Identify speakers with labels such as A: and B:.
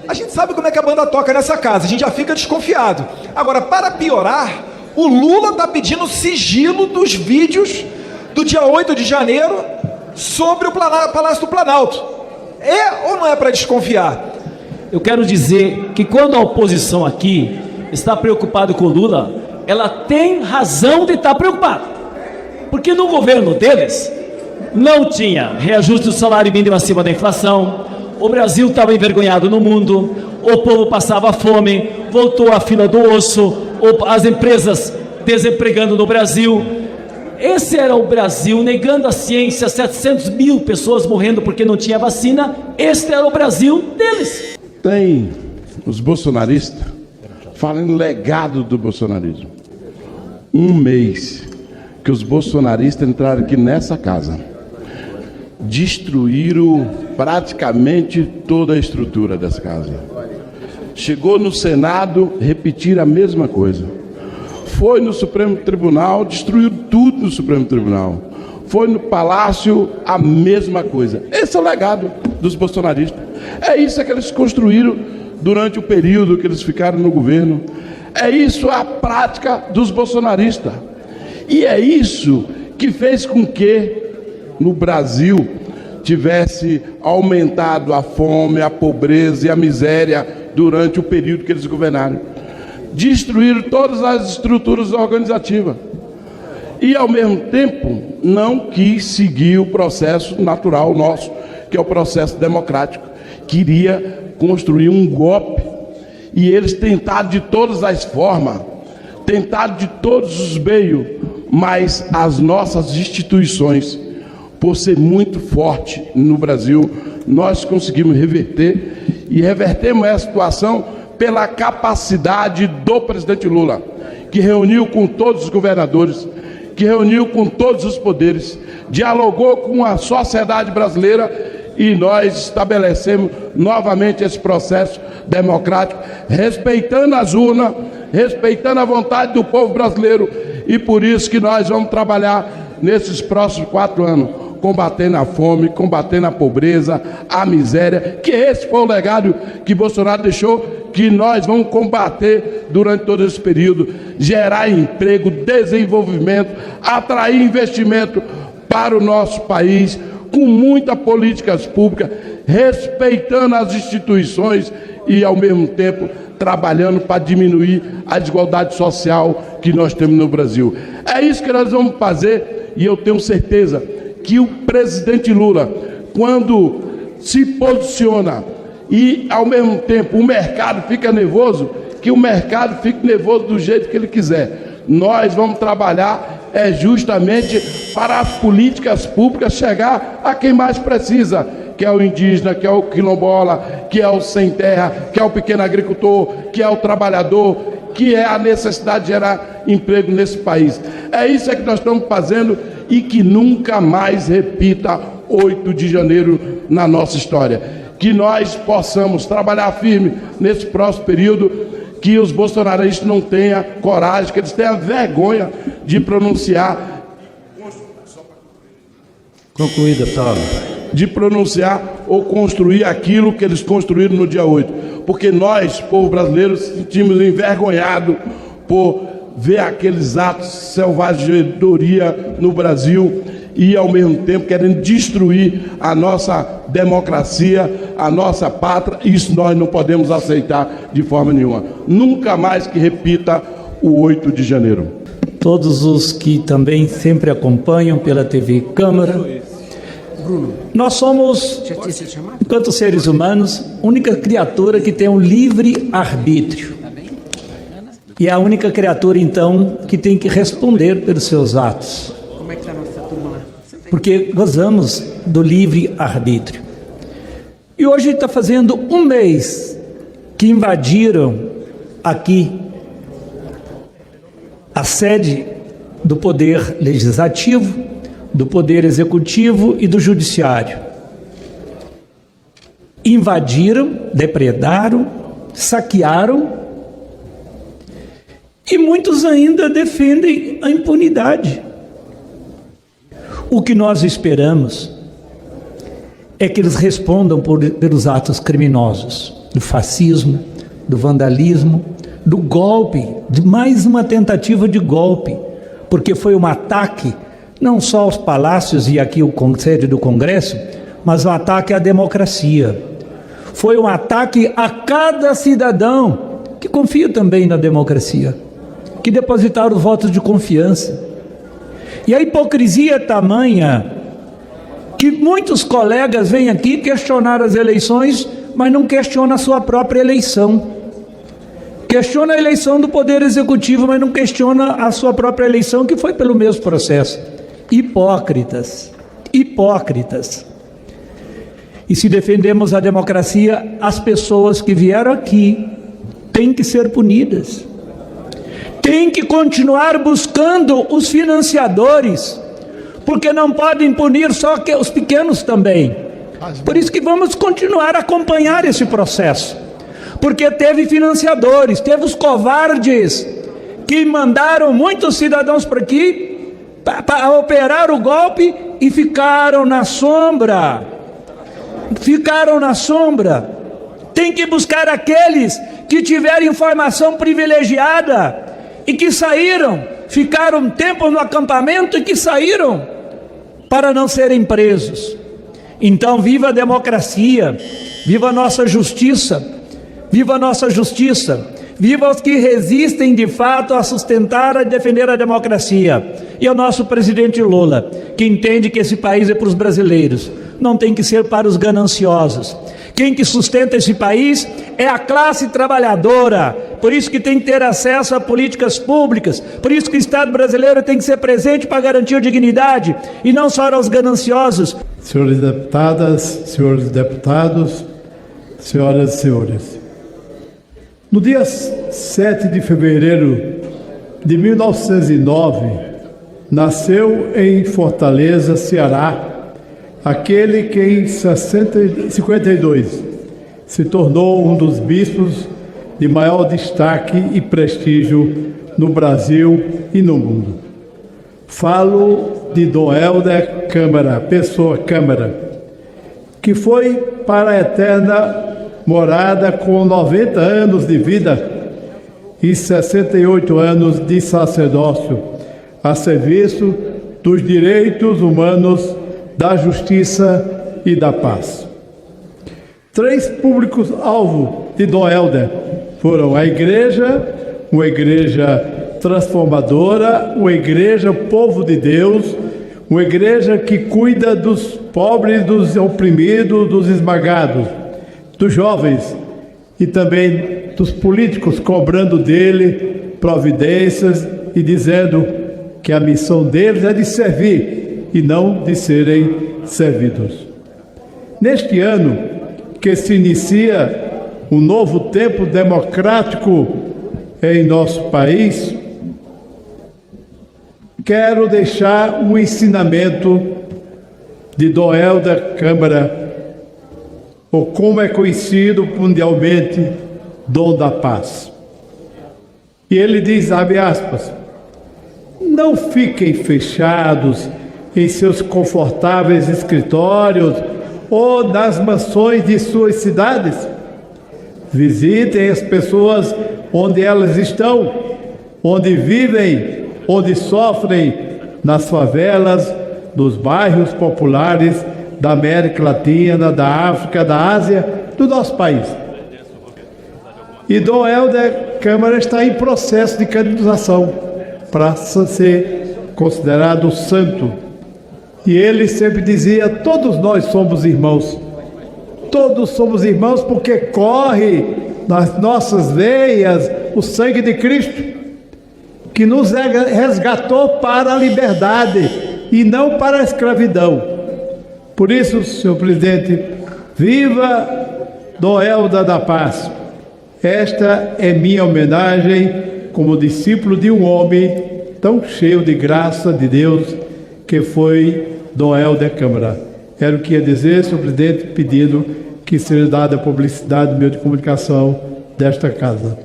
A: A gente sabe como é que a banda toca nessa casa, a gente já fica desconfiado. Agora, para piorar, o Lula está pedindo sigilo dos vídeos do dia 8 de janeiro sobre o Palácio do Planalto. É ou não é para desconfiar?
B: Eu quero dizer que quando a oposição aqui está preocupada com o Lula, ela tem razão de estar preocupada. Porque no governo deles não tinha reajuste do salário mínimo acima da inflação, o Brasil estava envergonhado no mundo, o povo passava fome, voltou à fila do osso, as empresas desempregando no Brasil. Esse era o Brasil, negando a ciência, 700 mil pessoas morrendo porque não tinha vacina. Este era o Brasil deles.
C: Tem os bolsonaristas falando legado do bolsonarismo. Um mês que os bolsonaristas entraram aqui nessa casa, destruíram praticamente toda a estrutura dessa casa. Chegou no Senado, repetiram a mesma coisa. Foi no Supremo Tribunal, destruiu tudo no Supremo Tribunal. Foi no Palácio, a mesma coisa. Esse é o legado dos bolsonaristas. É isso que eles construíram durante o período que eles ficaram no governo. É isso a prática dos bolsonaristas. E é isso que fez com que no Brasil tivesse aumentado a fome, a pobreza e a miséria durante o período que eles governaram. Destruíram todas as estruturas organizativas e, ao mesmo tempo, não quis seguir o processo natural nosso, que é o processo democrático. Queria construir um golpe e eles tentaram de todas as formas, tentaram de todos os meios, mas as nossas instituições, por ser muito forte no Brasil, nós conseguimos reverter e revertemos essa situação pela capacidade do presidente Lula, que reuniu com todos os governadores, que reuniu com todos os poderes, dialogou com a sociedade brasileira e nós estabelecemos novamente esse processo democrático, respeitando as urnas, respeitando a vontade do povo brasileiro, e por isso que nós vamos trabalhar nesses próximos 4 anos, combatendo a fome, combatendo a pobreza, a miséria, que esse foi o legado que Bolsonaro deixou, que nós vamos combater durante todo esse período, gerar emprego, desenvolvimento, atrair investimento para o nosso país, com muitas políticas públicas, respeitando as instituições e, ao mesmo tempo, trabalhando para diminuir a desigualdade social que nós temos no Brasil. É isso que nós vamos fazer e eu tenho certeza que o presidente Lula, quando se posiciona e, ao mesmo tempo, o mercado fica nervoso, que o mercado fique nervoso do jeito que ele quiser. Nós vamos trabalhar justamente para as políticas públicas chegar a quem mais precisa, que é o indígena, que é o quilombola, que é o sem terra, que é o pequeno agricultor, que é o trabalhador, que é a necessidade de gerar emprego nesse país. É isso que nós estamos fazendo e que nunca mais repita 8 de janeiro na nossa história. Que nós possamos trabalhar firme nesse próximo período, que os bolsonaristas não tenham coragem, que eles tenham vergonha de pronunciar.
D: Concluída, deputado.
C: De pronunciar ou construir aquilo que eles construíram no dia 8. Porque nós, povo brasileiro, sentimos envergonhados por ver aqueles atos de selvageria no Brasil e, ao mesmo tempo, querendo destruir a nossa democracia, a nossa pátria. Isso nós não podemos aceitar de forma nenhuma. Nunca mais que repita o 8 de janeiro.
D: Todos os que também sempre acompanham pela TV Câmara, nós somos, enquanto seres humanos, a única criatura que tem um livre arbítrio. E é a única criatura, então, que tem que responder pelos seus atos.
E: Como é que está a nossa turma lá?
D: Porque gozamos do livre arbítrio. E hoje está fazendo um mês que invadiram aqui a sede do Poder Legislativo, do Poder Executivo e do Judiciário. Invadiram, depredaram, saquearam, e muitos ainda defendem a impunidade. O que nós esperamos é que eles respondam pelos atos criminosos. do fascismo, do vandalismo, do golpe, de mais uma tentativa de golpe, porque foi um ataque não só aos palácios e aqui o sede do Congresso, mas um ataque à democracia. Foi um ataque a cada cidadão que confia também na democracia, que depositaram votos de confiança. E a hipocrisia é tamanha que muitos colegas vêm aqui questionar as eleições, mas não questionam a sua própria eleição. Questiona a eleição do Poder Executivo, mas não questiona a sua própria eleição, que foi pelo mesmo processo. Hipócritas, hipócritas. E se defendemos a democracia, as pessoas que vieram aqui têm que ser punidas. Tem que continuar buscando os financiadores, porque não podem punir só que os pequenos também. Por isso que vamos continuar a acompanhar esse processo, porque teve financiadores, teve os covardes que mandaram muitos cidadãos para aqui para operar o golpe e ficaram na sombra. Ficaram na sombra. Tem que buscar aqueles que tiveram informação privilegiada e que saíram, ficaram um tempo no acampamento e que saíram para não serem presos. Então, viva a democracia, viva a nossa justiça, viva a nossa justiça, viva os que resistem de fato a sustentar e defender a democracia. E o nosso presidente Lula, que entende que esse país é para os brasileiros, não tem que ser para os gananciosos. Quem que sustenta esse país é a classe trabalhadora, por isso que tem que ter acesso a políticas públicas, por isso que o Estado brasileiro tem que ser presente para garantir a dignidade, e não só aos gananciosos.
E: Senhores deputadas, senhores deputados, senhoras e senhores. No dia 7 de fevereiro de 1909, nasceu em Fortaleza, Ceará, aquele que em 52 se tornou um dos bispos de maior destaque e prestígio no Brasil e no mundo. Falo de Dom Helder Câmara, Pessoa Câmara, que foi para a eterna morada com 90 anos de vida e 68 anos de sacerdócio a serviço dos direitos humanos, da justiça e da paz. 3 públicos-alvo de Dom Helder foram a igreja, uma igreja transformadora, uma igreja povo de Deus, uma igreja que cuida dos pobres, dos oprimidos, dos esmagados, dos jovens e também dos políticos, cobrando dele providências e dizendo que a missão deles é de servir e não de serem servidos. Neste ano que se inicia um novo tempo democrático em nosso país, quero deixar um ensinamento de Dom Helder Câmara, ou como é conhecido mundialmente, Dom da Paz. E ele diz, abre aspas, não fiquem fechados em seus confortáveis escritórios ou nas mansões de suas cidades. Visitem as pessoas onde elas estão, onde vivem, onde sofrem, nas favelas, nos bairros populares da América Latina, da África, da Ásia, do nosso país. E Dom Helder Câmara está em processo de canonização para ser considerado santo. E ele sempre dizia, todos nós somos irmãos. Todos somos irmãos porque corre nas nossas veias o sangue de Cristo, que nos resgatou para a liberdade e não para a escravidão. Por isso, senhor presidente, viva Dom Helder da Paz. Esta é minha homenagem como discípulo de um homem tão cheio de graça de Deus que foi Dom Helder Câmara. Era o que ia dizer, senhor presidente, pedindo que seja dada a publicidade do meio de comunicação desta casa.